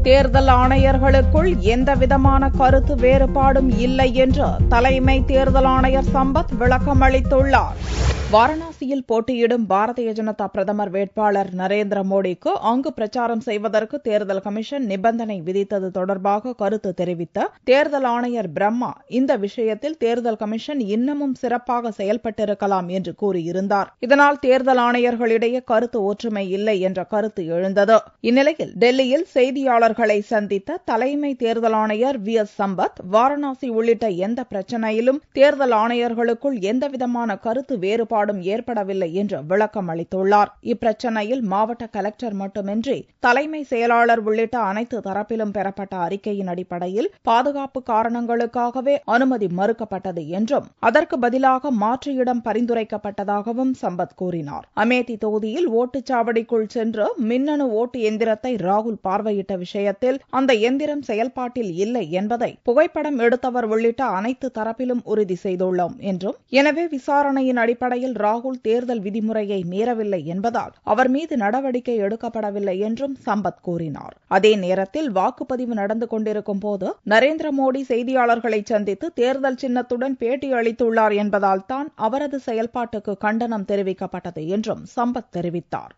தேர்தல் ஆணையர்களுக்குள் எந்தவிதமான கருத்து வேறுபாடும் இல்லை என்று தலைமை தேர்தல் ஆணையர் சம்பத் விளக்கமளித்துள்ளார். வாரணாசியில் போட்டியிடும் பாரதிய ஜனதா பிரதமர் வேட்பாளர் நரேந்திர மோடிக்கு அங்கு பிரச்சாரம் செய்வதற்கு தேர்தல் கமிஷன் நிபந்தனை விதித்தது தொடர்பாக கருத்து தெரிவித்த தேர்தல் ஆணையர் பிரம்மா இந்த விஷயத்தில் தேர்தல் கமிஷன் இன்னமும் சிறப்பாக செயல்பட்டிருக்கலாம் என்று கூறியிருந்தார். இதனால் தேர்தல் ஆணையர்களிடையே கருத்து ஒற்றுமை இல்லை என்ற கருத்து எழுந்தது. இந்நிலையில் டெல்லியில் செய்தியாளர்களை சந்தித்த தலைமை தேர்தல் ஆணையர் வி.எஸ். சம்பத் வாரணாசி உள்ளிட்ட எந்த பிரச்சினையிலும் தேர்தல் ஆணையர்களுக்குள் எந்தவிதமான கருத்து வேறுபாடும் ஏற்படவில்லை என்று விளக்கம் அளித்துள்ளார். இப்பிரச்சினையில் மாவட்ட கலெக்டர் மட்டுமின்றி தலைமை செயலாளர் உள்ளிட்ட அனைத்து தரப்பிலும் பெறப்பட்ட அறிக்கையின் அடிப்படையில் பாதுகாப்பு காரணங்களுக்காகவே அனுமதி மறுக்கப்பட்டது என்றும் அதற்கு பதிலாக மாற்று இடம் பரிந்துரைக்கப்பட்டதாகவும் சம்பத் கூறினார். அமேதி தொகுதியில் ஓட்டுச்சாவடிக்குள் சென்று மின்னணு ஓட்டு எந்திரத்தை ராகுல் பார்வையிட்ட விஷயத்தில் அந்த எந்திரம் செயல்பாட்டில் இல்லை என்பதை புகைப்படம் எடுத்தவர் உள்ளிட்ட அனைத்து தரப்பிலும் உறுதி செய்துள்ளோம் என்றும், எனவே விசாரணையின் அடிப்படையில் ராகுல் தேர்தல் விதிமுறையை மீறவில்லை என்பதால் அவர் மீது நடவடிக்கை எடுக்கப்படவில்லை என்றும் சம்பத் கூறினார். அதே நேரத்தில் வாக்குப்பதிவு நடந்து கொண்டிருக்கும் போது நரேந்திர மோடி செய்தியாளர்களை சந்தித்து தேர்தல் சின்னத்துடன் பேட்டி அளித்துள்ளார் என்பதால் தான் அவரது செயல்பாட்டுக்கு கண்டனம் தெரிவிக்கப்பட்டது என்றும் சம்பத் தெரிவித்தார்.